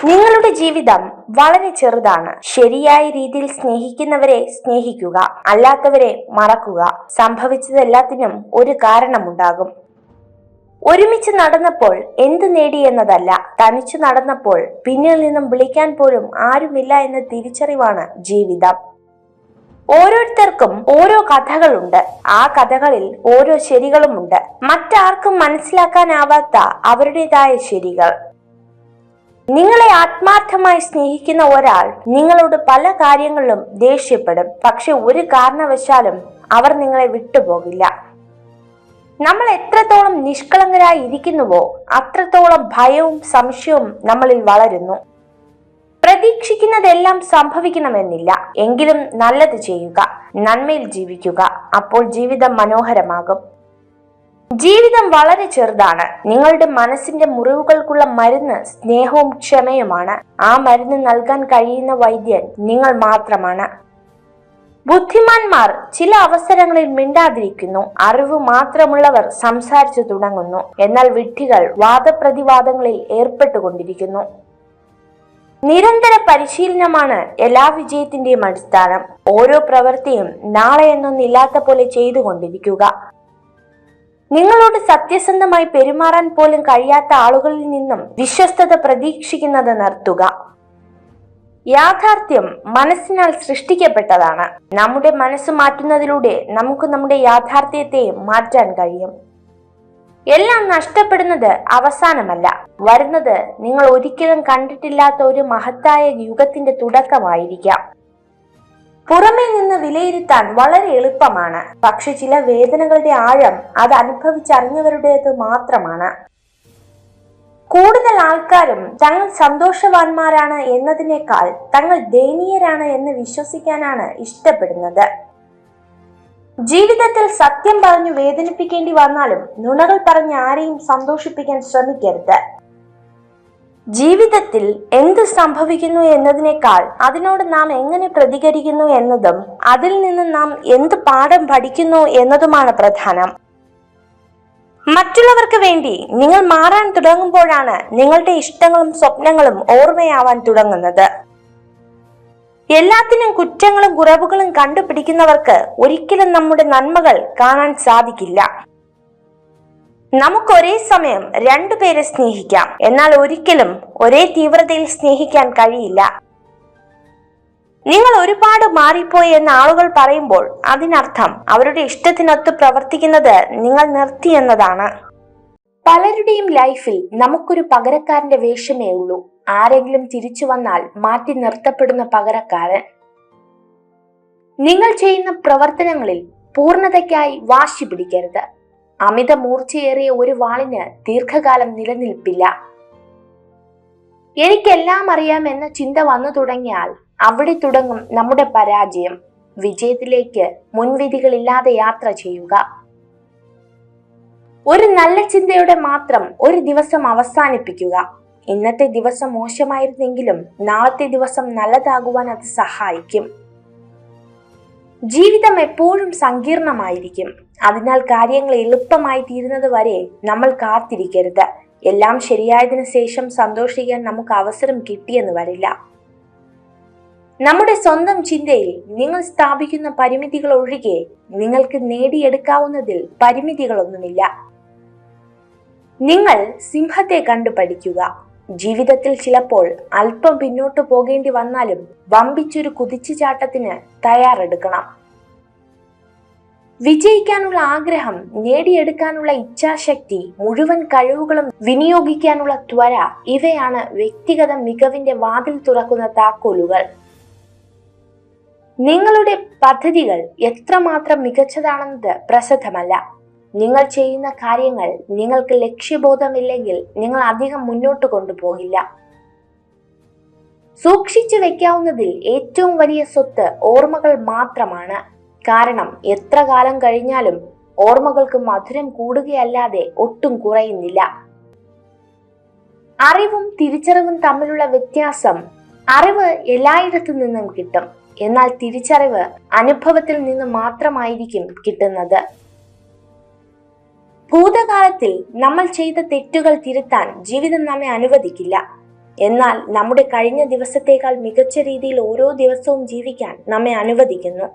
നിങ്ങളുടെ ജീവിതം വളരെ ചെറുതാണ്. ശരിയായ രീതിയിൽ സ്നേഹിക്കുന്നവരെ സ്നേഹിക്കുക, അല്ലാത്തവരെ മറക്കുക. സംഭവിച്ചതെല്ലാത്തിനും ഒരു കാരണമുണ്ടാകും. ഒരുമിച്ച് നടന്നപ്പോൾ എന്ത് നേടി എന്നതല്ല, തനിച്ചു നടന്നപ്പോൾ പിന്നിൽ നിന്നും വിളിക്കാൻ പോലും ആരുമില്ല എന്ന തിരിച്ചറിവാണ് ജീവിതം. ഓരോരുത്തർക്കും ഓരോ കഥകളുണ്ട്. ആ കഥകളിൽ ഓരോ ശരികളുമുണ്ട്. മറ്റാർക്കും മനസ്സിലാക്കാനാവാത്ത അവരുടേതായ ശരികൾ. നിങ്ങളെ ആത്മാർത്ഥമായി സ്നേഹിക്കുന്ന ഒരാൾ നിങ്ങളോട് പല കാര്യങ്ങളിലും ദേഷ്യപ്പെടും. പക്ഷെ ഒരു കാരണവശാലും അവർ നിങ്ങളെ വിട്ടുപോകില്ല. നമ്മൾ എത്രത്തോളം നിഷ്കളങ്കരായി ഇരിക്കുന്നുവോ അത്രത്തോളം ഭയവും സംശയവും നമ്മളിൽ വളരുന്നു. പ്രതീക്ഷിക്കുന്നതെല്ലാം സംഭവിക്കണമെന്നില്ല. എങ്കിലും നല്ലത് ചെയ്യുക, നന്മയിൽ ജീവിക്കുക. അപ്പോൾ ജീവിതം മനോഹരമാകും. ജീവിതം വളരെ ചെറുതാണ്. നിങ്ങളുടെ മനസ്സിന്റെ മുറിവുകൾക്കുള്ള മരുന്ന് സ്നേഹവും ക്ഷമയുമാണ്. ആ മരുന്ന് നൽകാൻ കഴിയുന്ന വൈദ്യൻ നിങ്ങൾ മാത്രമാണ്. ബുദ്ധിമാന്മാർ ചില അവസരങ്ങളിൽ മിണ്ടാതിരിക്കുന്നു. അറിവ് മാത്രമുള്ളവർ സംസാരിച്ചു തുടങ്ങുന്നു. എന്നാൽ വിഡ്ഢികൾ വാദപ്രതിവാദങ്ങളിൽ ഏർപ്പെട്ടുകൊണ്ടിരിക്കുന്നു. നിരന്തര പരിശീലനമാണ് എല്ലാ വിജയത്തിന്റെയും അടിസ്ഥാനം. ഓരോ പ്രവൃത്തിയും നാളെ എന്നൊന്നില്ലാത്ത പോലെ ചെയ്തുകൊണ്ടിരിക്കുക. നിങ്ങളോട് സത്യസന്ധമായി പെരുമാറാൻ പോലും കഴിയാത്ത ആളുകളിൽ നിന്നും വിശ്വസ്തത പ്രതീക്ഷിക്കുന്നത് നിർത്തുക. യാഥാർത്ഥ്യം മനസ്സിനാൽ സൃഷ്ടിക്കപ്പെട്ടതാണ്. നമ്മുടെ മനസ്സ് മാറ്റുന്നതിലൂടെ നമുക്ക് നമ്മുടെ യാഥാർത്ഥ്യത്തെ മാറ്റാൻ കഴിയും. എല്ലാം നഷ്ടപ്പെടുന്നത് അവസാനമല്ല, വരുന്നത് നിങ്ങൾ ഒരിക്കലും കണ്ടിട്ടില്ലാത്ത ഒരു മഹത്തായ യുഗത്തിന്റെ തുടക്കമായിരിക്കാം. പുറമേ നിന്ന് വിലയിരുത്താൻ വളരെ എളുപ്പമാണ്. പക്ഷെ ചില വേദനകളുടെ ആഴം അത് അനുഭവിച്ചറിഞ്ഞവരുടേത് മാത്രമാണ്. കൂടുതൽ ആൾക്കാരും തങ്ങൾ സന്തോഷവാന്മാരാണ് എന്നതിനേക്കാൾ തങ്ങൾ ദയനീയരാണ് എന്ന് വിശ്വസിക്കാനാണ് ഇഷ്ടപ്പെടുന്നത്. ജീവിതത്തിൽ സത്യം പറഞ്ഞു വേദനിപ്പിക്കേണ്ടി വന്നാലും നുണകൾ പറഞ്ഞ് ആരെയും സന്തോഷിപ്പിക്കാൻ ശ്രമിക്കരുത്. ജീവിതത്തിൽ എന്ത് സംഭവിക്കുന്നു എന്നതിനേക്കാൾ അതിനോട് നാം എങ്ങനെ പ്രതികരിക്കുന്നു എന്നതും അതിൽ നിന്ന് നാം എന്ത് പാഠം പഠിക്കുന്നു എന്നതുമാണ് പ്രധാനം. മറ്റുള്ളവർക്ക് വേണ്ടി നിങ്ങൾ മാറാൻ തുടങ്ങുമ്പോഴാണ് നിങ്ങളുടെ ഇഷ്ടങ്ങളും സ്വപ്നങ്ങളും ഓർമ്മയാവാൻ തുടങ്ങുന്നത്. എല്ലാത്തിനും കുറ്റങ്ങളും കുറവുകളും കണ്ടുപിടിക്കുന്നവർക്ക് ഒരിക്കലും നമ്മുടെ നന്മകൾ കാണാൻ സാധിക്കില്ല. നമുക്ക് ഒരേ സമയം രണ്ടുപേരെ സ്നേഹിക്കാം, എന്നാൽ ഒരിക്കലും ഒരേ തീവ്രതയിൽ സ്നേഹിക്കാൻ കഴിയില്ല. നിങ്ങൾ ഒരുപാട് മാറിപ്പോയി എന്ന് ആളുകൾ പറയുമ്പോൾ അതിനർത്ഥം അവരുടെ ഇഷ്ടത്തിനൊത്ത് പ്രവർത്തിക്കുന്നത് നിങ്ങൾ നിർത്തി എന്നതാണ്. പലരുടെയും ലൈഫിൽ നമുക്കൊരു പകരക്കാരന്റെ വേഷമേ ഉള്ളൂ. ആരെങ്കിലും തിരിച്ചു വന്നാൽ മാറ്റി നിർത്തപ്പെടുന്ന പകരക്കാരൻ. നിങ്ങൾ ചെയ്യുന്ന പ്രവർത്തനങ്ങളിൽ പൂർണ്ണതയ്ക്കായി വാശി പിടിക്കരുത്. അമിത മൂർച്ചയേറിയ ഒരു വാളിന് ദീർഘകാലം നിലനിൽപ്പില്ല. എനിക്കെല്ലാം അറിയാം എന്ന ചിന്ത വന്നു തുടങ്ങിയാൽ അവിടെ തുടങ്ങും നമ്മുടെ പരാജയം. വിജയത്തിലേക്ക് മുൻവിധികളില്ലാതെ യാത്ര ചെയ്യുക. ഒരു നല്ല ചിന്തയോടെ മാത്രം ഒരു ദിവസം അവസാനിപ്പിക്കുക. ഇന്നത്തെ ദിവസം മോശമായിരുന്നെങ്കിലും നാളത്തെ ദിവസം നല്ലതാകുവാൻ അത് സഹായിക്കും. ജീവിതം എപ്പോഴും സങ്കീർണമായിരിക്കും. അതിനാൽ കാര്യങ്ങൾ എളുപ്പമായി തീരുന്നത് വരെ നമ്മൾ കാത്തിരിക്കരുത്. എല്ലാം ശരിയായതിനു ശേഷം സന്തോഷിക്കാൻ നമുക്ക് അവസരം കിട്ടിയെന്ന് വരില്ല. നമ്മുടെ സ്വന്തം ചിന്തയിൽ നിങ്ങൾ സ്ഥാപിക്കുന്ന പരിമിതികൾ ഒഴികെ നിങ്ങൾക്ക് നേടിയെടുക്കാവുന്നതിൽ പരിമിതികളൊന്നുമില്ല. നിങ്ങൾ സിംഹത്തെ കണ്ടു പഠിക്കുക. ജീവിതത്തിൽ ചിലപ്പോൾ അല്പം പിന്നോട്ട് പോകേണ്ടി വന്നാലും വമ്പിച്ചൊരു കുതിച്ചുചാട്ടത്തിന് തയ്യാറെടുക്കണം. വിജയിക്കാനുള്ള ആഗ്രഹം, നേടിയെടുക്കാനുള്ള ഇച്ഛാശക്തി, മുഴുവൻ കഴിവുകളും വിനിയോഗിക്കാനുള്ള ത്വര, ഇവയാണ് വ്യക്തിഗത മികവിന്റെ വാതിൽ തുറക്കുന്ന താക്കോലുകൾ. നിങ്ങളുടെ പദ്ധതികൾ എത്രമാത്രം മികച്ചതാണെന്നത് പ്രസിദ്ധമല്ല. നിങ്ങൾ ചെയ്യുന്ന കാര്യങ്ങൾ നിങ്ങൾക്ക് ലക്ഷ്യബോധമില്ലെങ്കിൽ നിങ്ങൾ അധികം മുന്നോട്ട് കൊണ്ടുപോകില്ല. സൂക്ഷിച്ചു വെക്കാവുന്നതിൽ ഏറ്റവും വലിയ സ്വത്ത് ഓർമ്മകൾ മാത്രമാണ്. കാരണം എത്ര കാലം കഴിഞ്ഞാലും ഓർമ്മകൾക്ക് മധുരം കൂടുകയല്ലാതെ ഒട്ടും കുറയുന്നില്ല. അറിവും തിരിച്ചറിവും തമ്മിലുള്ള വ്യത്യാസം: അറിവ് എല്ലായിടത്തു നിന്നും കിട്ടും, എന്നാൽ തിരിച്ചറിവ് അനുഭവത്തിൽ നിന്ന് മാത്രമായിരിക്കും കിട്ടുന്നത്. ഭൂതകാലത്തിൽ നമ്മൾ ചെയ്ത തെറ്റുകൾ തിരുത്താൻ ജീവിതം നമ്മെ അനുവദിക്കില്ല. എന്നാൽ നമ്മുടെ കഴിഞ്ഞ ദിവസത്തേക്കാൾ മികച്ച രീതിയിൽ ഓരോ ദിവസവും ജീവിക്കാൻ നമ്മെ അനുവദിക്കുന്നു.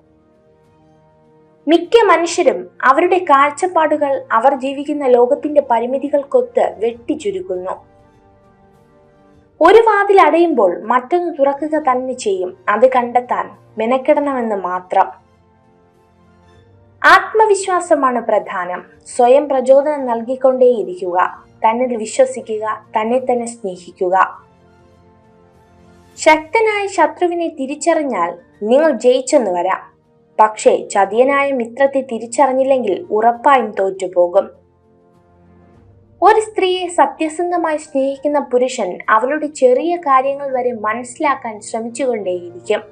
മിക്ക മനുഷ്യരും അവരുടെ കാഴ്ചപ്പാടുകൾ അവർ ജീവിക്കുന്ന ലോകത്തിന്റെ പരിമിതികൾക്കൊത്ത് വെട്ടിച്ചുരുക്കുന്നു. ഒരു വാതിൽ അടയുമ്പോൾ മറ്റൊന്ന് തുറക്കുക തന്നെ ചെയ്യും. അത് കണ്ടെത്താൻ മെനക്കെടണമെന്ന് മാത്രം. ആത്മവിശ്വാസമാണ് പ്രധാനം. സ്വയം പ്രചോദനം നൽകിക്കൊണ്ടേയിരിക്കുക. തന്നിൽ വിശ്വസിക്കുക. തന്നെ തന്നെ സ്നേഹിക്കുക. ശക്തനായ ശത്രുവിനെ തിരിച്ചറിഞ്ഞാൽ നിങ്ങൾ ജയിച്ചെന്ന് വരാം. പക്ഷേ ചതിയനായ മിത്രത്തെ തിരിച്ചറിഞ്ഞില്ലെങ്കിൽ ഉറപ്പായും തോറ്റുപോകും. ഒരു സ്ത്രീയെ സത്യസന്ധമായി സ്നേഹിക്കുന്ന പുരുഷൻ അവളുടെ ചെറിയ കാര്യങ്ങൾ വരെ മനസ്സിലാക്കാൻ ശ്രമിച്ചുകൊണ്ടേയിരിക്കും.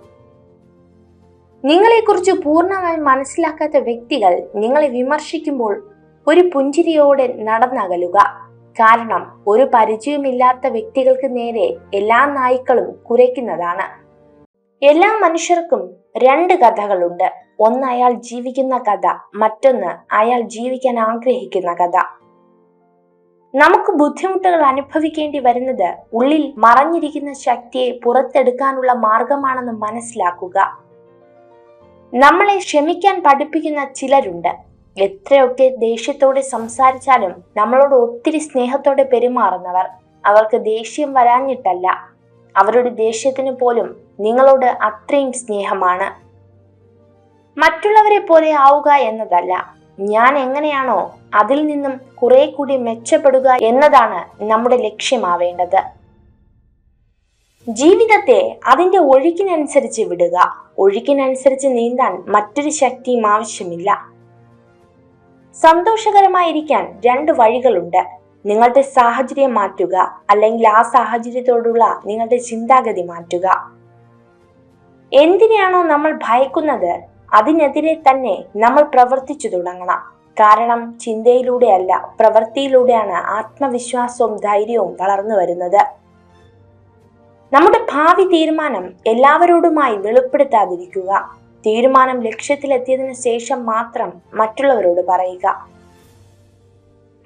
നിങ്ങളെക്കുറിച്ച് പൂർണ്ണമായി മനസ്സിലാക്കാത്ത വ്യക്തികൾ നിങ്ങളെ വിമർശിക്കുമ്പോൾ ഒരു പുഞ്ചിരിയോടെ നടന്നകലുക. കാരണം ഒരു പരിചയമില്ലാത്ത വ്യക്തികൾക്ക് നേരെ എല്ലാ നായ്ക്കളും കുരയ്ക്കുന്നതാണ്. എല്ലാ മനുഷ്യർക്കും രണ്ട് കഥകളുണ്ട്. ഒന്ന് അയാൾ ജീവിക്കുന്ന കഥ, മറ്റൊന്ന് അയാൾ ജീവിക്കാൻ ആഗ്രഹിക്കുന്ന കഥ. നമുക്ക് ബുദ്ധിമുട്ടുകൾ അനുഭവിക്കേണ്ടി വരുന്നത് ഉള്ളിൽ മറഞ്ഞിരിക്കുന്ന ശക്തിയെ പുറത്തെടുക്കാനുള്ള മാർഗമാണെന്ന് മനസ്സിലാക്കുക. നമ്മളെ ക്ഷമിക്കാൻ പഠിപ്പിക്കുന്ന ചിലരുണ്ട്. എത്രയൊക്കെ ദേഷ്യത്തോടെ സംസാരിച്ചാലും നമ്മളോട് ഒത്തിരി സ്നേഹത്തോടെ പെരുമാറുന്നവർ. അവർക്ക് ദേഷ്യം വരാഞ്ഞിട്ടല്ല, അവരുടെ ദേഷ്യത്തിന് പോലും നിങ്ങളോട് അത്രയും സ്നേഹമാണ്. മറ്റുള്ളവരെ പോലെ ആവുക എന്നതല്ല, ഞാൻ എങ്ങനെയാണോ അതിൽ നിന്നും കുറെ കൂടി മെച്ചപ്പെടുക എന്നതാണ് നമ്മുടെ ലക്ഷ്യമാവേണ്ടത്. ജീവിതത്തെ അതിന്റെ ഒഴുക്കിനനുസരിച്ച് വിടുക. ഒഴുക്കിനനുസരിച്ച് നീന്താൻ മറ്റൊരു ശക്തിയും ആവശ്യമില്ല. സന്തോഷകരമായിരിക്കാൻ രണ്ട് വഴികളുണ്ട്. നിങ്ങളുടെ സാഹചര്യം മാറ്റുക, അല്ലെങ്കിൽ ആ സാഹചര്യത്തോടുള്ള നിങ്ങളുടെ ചിന്താഗതി മാറ്റുക. എന്തിനാണോ നമ്മൾ ഭയക്കുന്നത് അതിനെതിരെ തന്നെ നമ്മൾ പ്രവർത്തിച്ചു തുടങ്ങണം. കാരണം ചിന്തയിലൂടെയല്ല, പ്രവൃത്തിയിലൂടെയാണ് ആത്മവിശ്വാസവും ധൈര്യവും വളർന്നു വരുന്നത്. നമ്മുടെ ഭാവി തീരുമാനം എല്ലാവരോടുമായി വെളിപ്പെടുത്താതിരിക്കുക. തീരുമാനം ലക്ഷ്യത്തിലെത്തിയതിനു ശേഷം മാത്രം മറ്റുള്ളവരോട് പറയുക.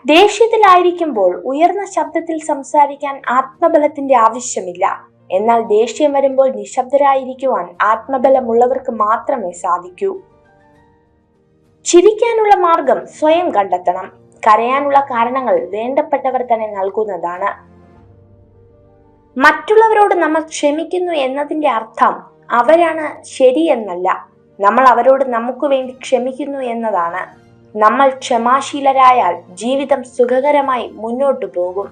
ദേഷ്യത്തിലായിരിക്കുമ്പോൾ ഉയർന്ന ശബ്ദത്തിൽ സംസാരിക്കാൻ ആത്മബലത്തിന്റെ ആവശ്യമില്ല. എന്നാൽ ദേഷ്യം വരുമ്പോൾ നിശബ്ദരായിരിക്കുവാൻ ആത്മബലമുള്ളവർക്ക് മാത്രമേ സാധിക്കൂ. ചിരിക്കാനുള്ള മാർഗം സ്വയം കണ്ടെത്തണം. കരയാനുള്ള കാരണങ്ങൾ വേണ്ടപ്പെട്ടവർ തന്നെ നൽകുന്നതാണ്. മറ്റുള്ളവരോട് നമ്മൾ ക്ഷമിക്കുന്നു എന്നതിന്റെ അർത്ഥം അവരാണ് ശരിയെന്നല്ല, നമ്മൾ അവരോട് നമുക്ക് വേണ്ടി ക്ഷമിക്കുന്നു എന്നതാണ്. നമ്മൾ ക്ഷമാശീലരായാൽ ജീവിതം സുഖകരമായി മുന്നോട്ടു പോകും.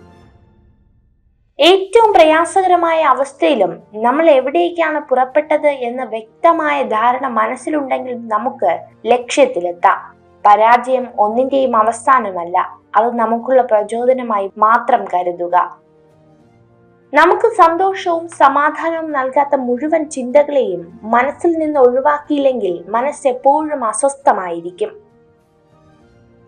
ഏറ്റവും പ്രയാസകരമായ അവസ്ഥയിലും നമ്മൾ എവിടേക്കാണ് പുറപ്പെട്ടത് എന്ന വ്യക്തമായ ധാരണ മനസ്സിലുണ്ടെങ്കിൽ നമുക്ക് ലക്ഷ്യത്തിലെത്താം. പരാജയം ഒന്നിന്റെയും അവസാനമല്ല, അത് നമുക്കുള്ള പ്രചോദനമായി മാത്രം കരുതുക. നമുക്ക് സന്തോഷവും സമാധാനവും നൽകാത്ത മുഴുവൻ ചിന്തകളെയും മനസ്സിൽ നിന്ന് ഒഴിവാക്കിയില്ലെങ്കിൽ മനസ്സ് എപ്പോഴും അസ്വസ്ഥമായിരിക്കും.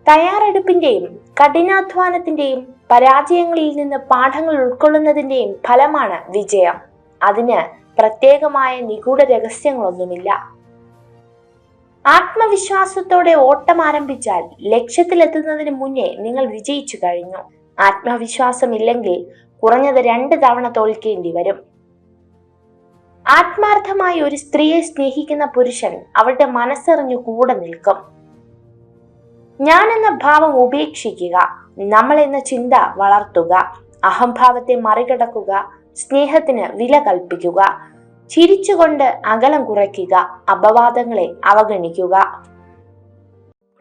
തയ്യാറെടുപ്പിന്റെയും കഠിനാധ്വാനത്തിന്റെയും പരാജയങ്ങളിൽ നിന്ന് പാഠങ്ങൾ ഉൾക്കൊള്ളുന്നതിന്റെയും ഫലമാണ് വിജയം. അതിന് പ്രത്യേകമായ നിഗൂഢ രഹസ്യങ്ങളൊന്നുമില്ല. ആത്മവിശ്വാസത്തോടെ ഓട്ടം ആരംഭിച്ചാൽ ലക്ഷ്യത്തിലെത്തുന്നതിന് മുന്നേ നിങ്ങൾ വിജയിച്ചു കഴിഞ്ഞു. ആത്മവിശ്വാസം ഇല്ലെങ്കിൽ കുറഞ്ഞത് 2 തവണ തോൽക്കേണ്ടി വരും. ആത്മാർത്ഥമായി ഒരു സ്ത്രീയെ സ്നേഹിക്കുന്ന പുരുഷൻ അവളുടെ മനസ്സറിഞ്ഞു കൂടെ നിൽക്കും. ഞാൻ എന്ന ഭാവം ഉപേക്ഷിക്കുക. നമ്മൾ എന്ന ചിന്ത വളർത്തുക. അഹംഭാവത്തെ മറികടക്കുക. സ്നേഹത്തിന് വില കൽപ്പിക്കുക. ചിരിച്ചുകൊണ്ട് അകലം കുറയ്ക്കുക. അപവാദങ്ങളെ അവഗണിക്കുക.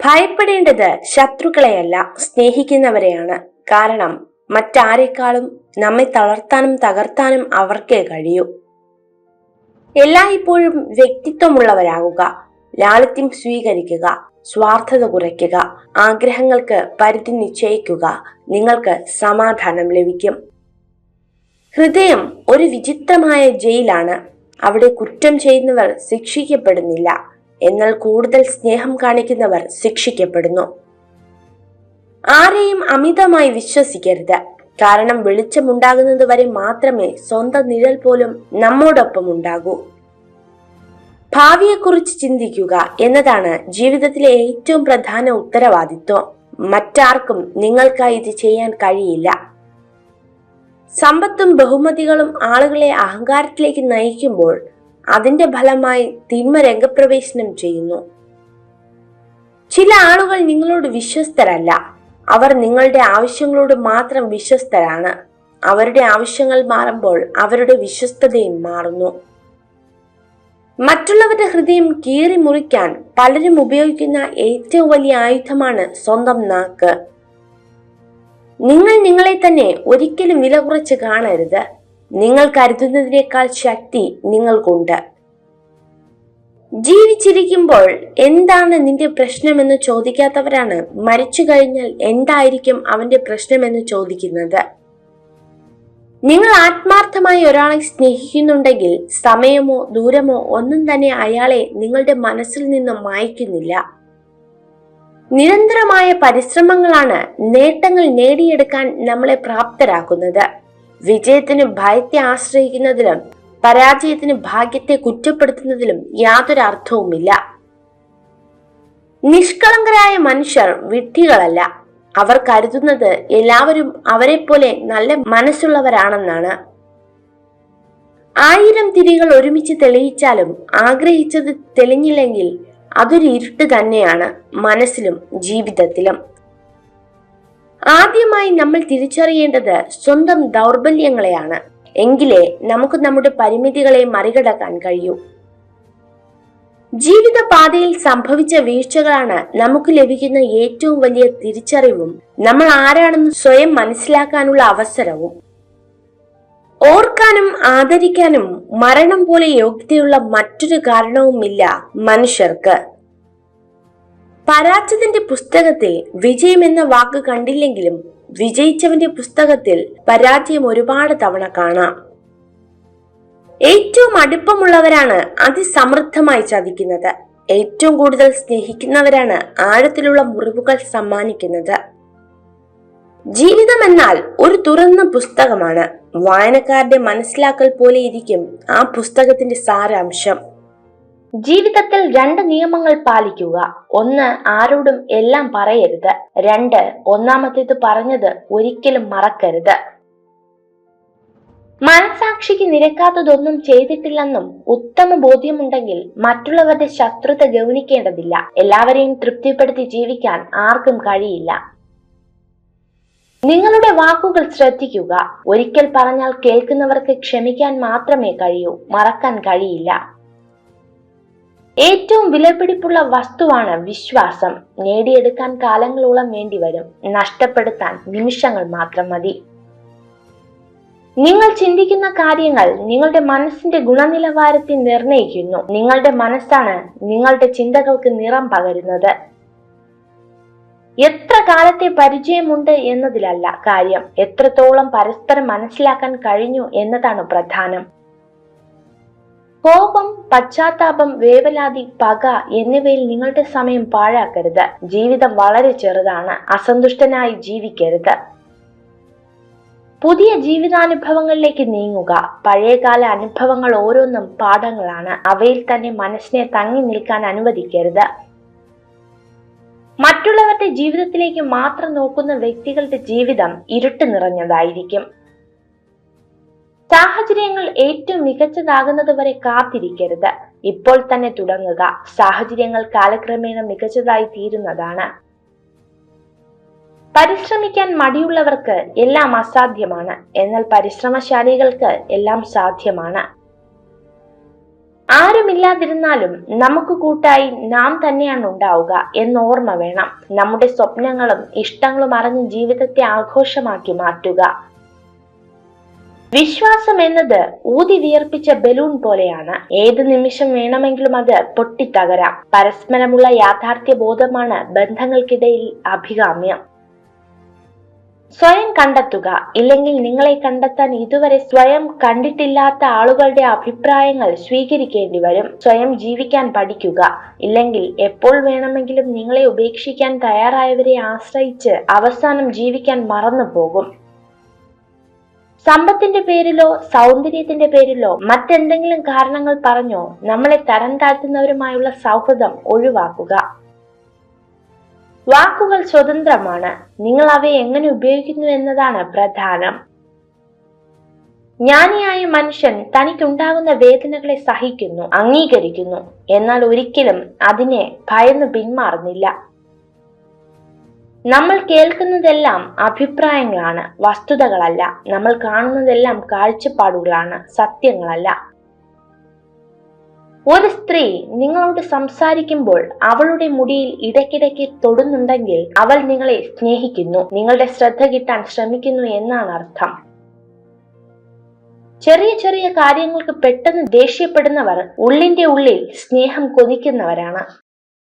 ഭയപ്പെടേണ്ടത് ശത്രുക്കളെയല്ല, സ്നേഹിക്കുന്നവരെയാണ്. കാരണം മറ്റാരെക്കാളും നമ്മെ തളർത്താനും തകർത്താനും അവർക്കേ കഴിയൂ. എല്ലായ്പ്പോഴും വ്യക്തിത്വമുള്ളവരാകുക. ലാളിത്യം സ്വീകരിക്കുക. സ്വാർത്ഥത കുറയ്ക്കുക. ആഗ്രഹങ്ങൾക്ക് പരിധി നിശ്ചയിക്കുക. നിങ്ങൾക്ക് സമാധാനം ലഭിക്കും. ഹൃദയം ഒരു വിചിത്രമായ ജയിലാണ്. അവിടെ കുറ്റം ചെയ്യുന്നവർ ശിക്ഷിക്കപ്പെടുന്നില്ല, എന്നാൽ കൂടുതൽ സ്നേഹം കാണിക്കുന്നവർ ശിക്ഷിക്കപ്പെടുന്നു. ആരെയും അമിതമായി വിശ്വസിക്കരുത്. കാരണം വെളിച്ചമുണ്ടാകുന്നത് വരെ മാത്രമേ സ്വന്തം നിഴൽ പോലും നമ്മോടൊപ്പം ഉണ്ടാകൂ. ഭാവിയെക്കുറിച്ച് ചിന്തിക്കുക എന്നതാണ് ജീവിതത്തിലെ ഏറ്റവും പ്രധാന ഉത്തരവാദിത്വം. മറ്റാർക്കും നിങ്ങൾക്കായി ഇത് ചെയ്യാൻ കഴിയില്ല. സമ്പത്തും ബഹുമതികളും ആളുകളെ അഹങ്കാരത്തിലേക്ക് നയിക്കുമ്പോൾ അതിന്റെ ഫലമായി തിന്മ രംഗപ്രവേശനം ചെയ്യുന്നു. ചില ആളുകൾ നിങ്ങളോട് വിശ്വസ്തരല്ല. അവർ നിങ്ങളുടെ ആവശ്യങ്ങളോട് മാത്രം വിശ്വസ്തരാണ്. അവരുടെ ആവശ്യങ്ങൾ മാറുമ്പോൾ അവരുടെ വിശ്വസ്തതയും മാറുന്നു. മറ്റുള്ളവരുടെ ഹൃദയം കീറി മുറിക്കാൻ പലരും ഉപയോഗിക്കുന്ന ഏറ്റവും വലിയ ആയുധമാണ് സ്വന്തം നാക്ക്. നിങ്ങൾ നിങ്ങളെ തന്നെ ഒരിക്കലും വില കുറച്ച് കാണരുത്. നിങ്ങൾ കരുതുന്നതിനേക്കാൾ ശക്തി നിങ്ങൾക്കുണ്ട്. ജീവിച്ചിരിക്കുമ്പോൾ എന്താണ് നിന്റെ പ്രശ്നമെന്ന് ചോദിക്കാത്തവരാണ് മരിച്ചു കഴിഞ്ഞാൽ എന്തായിരിക്കും അവന്റെ പ്രശ്നമെന്ന് ചോദിക്കുന്നത്. നിങ്ങൾ ആത്മാർത്ഥമായി ഒരാളെ സ്നേഹിക്കുന്നുണ്ടെങ്കിൽ സമയമോ ദൂരമോ ഒന്നും തന്നെ അയാളെ നിങ്ങളുടെ മനസ്സിൽ നിന്ന് മായ്ക്കുന്നില്ല. നിരന്തരമായ പരിശ്രമങ്ങളാണ് നേട്ടങ്ങൾ നേടിയെടുക്കാൻ നമ്മളെ പ്രാപ്തരാക്കുന്നത്. വിജയത്തിന് ഭയത്തെ ആശ്രയിക്കുന്നതിലും പരാജയത്തിന് ഭാഗ്യത്തെ കുറ്റപ്പെടുത്തുന്നതിലും യാതൊരു അർത്ഥവുമില്ല. നിഷ്കളങ്കരായ മനുഷ്യർ വിഡ്ഢികളല്ല. അവർ കരുതുന്നത് എല്ലാവരും അവരെ പോലെ നല്ല മനസ്സുള്ളവരാണെന്നാണ്. 1000 തിരികൾ ഒരുമിച്ച് തെളിയിച്ചാലും ആഗ്രഹിച്ചത് തെളിഞ്ഞില്ലെങ്കിൽ അതൊരു ഇരുട്ട് തന്നെയാണ്, മനസ്സിലും ജീവിതത്തിലും. ആദ്യമായി നമ്മൾ തിരിച്ചറിയേണ്ടത് സ്വന്തം ദൗർബല്യങ്ങളെയാണ്. എങ്കിലേ നമുക്ക് നമ്മുടെ പരിമിതികളെ മറികടക്കാൻ കഴിയൂ. ജീവിത പാതയിൽ സംഭവിച്ച വീഴ്ചകളാണ് നമുക്ക് ലഭിക്കുന്ന ഏറ്റവും വലിയ തിരിച്ചറിവും നമ്മൾ ആരാണെന്ന് സ്വയം മനസ്സിലാക്കാനുള്ള അവസരവും. ഓർക്കാനും ആദരിക്കാനും മരണം പോലെ യോഗ്യതയുള്ള മറ്റൊരു കാരണവുമില്ല മനുഷ്യർക്ക്. പരാജയത്തിന്റെ പുസ്തകത്തിൽ വിജയം എന്ന വാക്ക് കണ്ടില്ലെങ്കിലും വിജയിച്ചവന്റെ പുസ്തകത്തിൽ പരാജയം ഒരുപാട് തവണ കാണാം. ഏറ്റവും അടുപ്പമുള്ളവരാണ് അതിസമൃദ്ധമായി ചതിക്കുന്നത്. ഏറ്റവും കൂടുതൽ സ്നേഹിക്കുന്നവരാണ് ആഴത്തിലുള്ള മുറിവുകൾ സമ്മാനിക്കുന്നത്. ജീവിതം എന്നാൽ ഒരു തുറന്ന പുസ്തകമാണ്. വായനക്കാരുടെ മനസ്സിലാക്കൽ പോലെ ഇരിക്കും ആ പുസ്തകത്തിന്റെ സാരാംശം. ജീവിതത്തിൽ 2 നിയമങ്ങൾ പാലിക്കുക. 1, ആരോടും എല്ലാം പറയരുത്. 2, ഒന്നാമത്തേത് പറഞ്ഞത് ഒരിക്കലും മറക്കരുത്. മനസാക്ഷിക്ക് നിരക്കാത്തതൊന്നും ചെയ്തിട്ടില്ലെന്നും ഉത്തമ ബോധ്യമുണ്ടെങ്കിൽ മറ്റുള്ളവരുടെ ശത്രുത ഗൗനിക്കേണ്ടതില്ല. എല്ലാവരെയും തൃപ്തിപ്പെടുത്തി ജീവിക്കാൻ ആർക്കും കഴിയില്ല. നിങ്ങളുടെ വാക്കുകൾ ശ്രദ്ധിക്കുക. ഒരിക്കൽ പറഞ്ഞാൽ കേൾക്കുന്നവർക്ക് ക്ഷമിക്കാൻ മാത്രമേ കഴിയൂ, മറക്കാൻ കഴിയില്ല. ഏറ്റവും വിലപിടിപ്പുള്ള വസ്തുവാണ് വിശ്വാസം. നേടിയെടുക്കാൻ കാലങ്ങളോളം വേണ്ടിവരും, നഷ്ടപ്പെടുത്താൻ നിമിഷങ്ങൾ മാത്രം മതി. നിങ്ങൾ ചിന്തിക്കുന്ന കാര്യങ്ങൾ നിങ്ങളുടെ മനസ്സിന്റെ ഗുണനിലവാരത്തെ നിർണയിക്കുന്നു. നിങ്ങളുടെ മനസ്സാണ് നിങ്ങളുടെ ചിന്തകൾക്ക് നിറം പകരുന്നത്. എത്ര കാലത്തെ പരിചയമുണ്ട് എന്നതിലല്ല കാര്യം, എത്രത്തോളം പരസ്പരം മനസ്സിലാക്കാൻ കഴിഞ്ഞു എന്നതാണ് പ്രധാനം. കോപം, പശ്ചാത്താപം, വേവലാതി, പക എന്നിവയിൽ നിങ്ങളുടെ സമയം പാഴാക്കരുത്. ജീവിതം വളരെ ചെറുതാണ്. അസന്തുഷ്ടനായി ജീവിക്കരുത്. പുതിയ ജീവിതാനുഭവങ്ങളിലേക്ക് നീങ്ങുക. പഴയകാല അനുഭവങ്ങൾ ഓരോന്നും പാഠങ്ങളാണ്. അവയിൽ തന്നെ മനസ്സിനെ തങ്ങി നിൽക്കാൻ അനുവദിക്കരുത്. മറ്റുള്ളവരുടെ ജീവിതത്തിലേക്ക് മാത്രം നോക്കുന്ന വ്യക്തികളുടെ ജീവിതം ഇരുട്ട് നിറഞ്ഞതായിരിക്കും. സാഹചര്യങ്ങൾ ഏറ്റവും മികച്ചതാകുന്നത് വരെ കാത്തിരിക്കരുത്. ഇപ്പോൾ തന്നെ തുടങ്ങുക. സാഹചര്യങ്ങൾ കാലക്രമേണ മികച്ചതായി തീരുന്നതാണ്. പരിശ്രമിക്കാൻ മടിയുള്ളവർക്ക് എല്ലാം അസാധ്യമാണ്. എന്നാൽ പരിശ്രമശാലികൾക്ക് എല്ലാം സാധ്യമാണ്. ആരുമില്ലാതിരുന്നാലും നമുക്ക് കൂട്ടായി നാം തന്നെയാണ് ഉണ്ടാവുക എന്ന് ഓർമ്മ വേണം. നമ്മുടെ സ്വപ്നങ്ങളും ഇഷ്ടങ്ങളും അറിഞ്ഞ് ജീവിതത്തെ ആഘോഷമാക്കി മാറ്റുക. വിശ്വാസം എന്നത് ഊതി വിയർപ്പിച്ച ബലൂൺ പോലെയാണ്. ഏത് നിമിഷം വേണമെങ്കിലും അത് പൊട്ടിത്തകരാം. പരസ്പരമുള്ള യാഥാർത്ഥ്യ ബോധമാണ് ബന്ധങ്ങൾക്കിടയിൽ അഭികാമ്യം. സ്വയം കണ്ടെത്തുക. ഇല്ലെങ്കിൽ നിങ്ങളെ കണ്ടെത്താൻ ഇതുവരെ സ്വയം കണ്ടിട്ടില്ലാത്ത ആളുകളുടെ അഭിപ്രായങ്ങൾ സ്വീകരിക്കേണ്ടി വരും. സ്വയം ജീവിക്കാൻ പഠിക്കുക. ഇല്ലെങ്കിൽ എപ്പോൾ വേണമെങ്കിലും നിങ്ങളെ ഉപേക്ഷിക്കാൻ തയ്യാറായവരെ ആശ്രയിച്ച് അവസാനം ജീവിക്കാൻ മറന്നു പോകും. സമ്പത്തിന്റെ പേരിലോ സൗന്ദര്യത്തിന്റെ പേരിലോ മറ്റെന്തെങ്കിലും കാരണങ്ങൾ പറഞ്ഞോ നമ്മളെ തരം താഴ്ത്തുന്നവരുമായുള്ള സൗഹൃദം ഒഴിവാക്കുക. വാക്കുകൾ സ്വതന്ത്രമാണ്. നിങ്ങൾ അവയെ എങ്ങനെ ഉപയോഗിക്കുന്നു എന്നതാണ് പ്രധാനം. ജ്ഞാനിയായ മനുഷ്യൻ തനിക്കുണ്ടാകുന്ന വേദനകളെ സഹിക്കുന്നു, അംഗീകരിക്കുന്നു, എന്നാൽ ഒരിക്കലും അതിനെ ഭയന്ന് പിന്മാറുന്നില്ല. നമ്മൾ കേൾക്കുന്നതെല്ലാം അഭിപ്രായങ്ങളാണ്, വസ്തുതകളല്ല. നമ്മൾ കാണുന്നതെല്ലാം കാഴ്ചപ്പാടുകളാണ്, സത്യങ്ങളല്ല. ഒരു സ്ത്രീ നിങ്ങളോട് സംസാരിക്കുമ്പോൾ അവളുടെ മുടിയിൽ ഇടയ്ക്കിടയ്ക്ക് തൊടുന്നുണ്ടെങ്കിൽ അവൾ നിങ്ങളെ സ്നേഹിക്കുന്നു, നിങ്ങളുടെ ശ്രദ്ധ കിട്ടാൻ ശ്രമിക്കുന്നു എന്നാണ് അർത്ഥം. ചെറിയ ചെറിയ കാര്യങ്ങൾക്ക് പെട്ടെന്ന് ദേഷ്യപ്പെടുന്നവർ ഉള്ളിന്റെ ഉള്ളിൽ സ്നേഹം കൊതിക്കുന്നവരാണ്.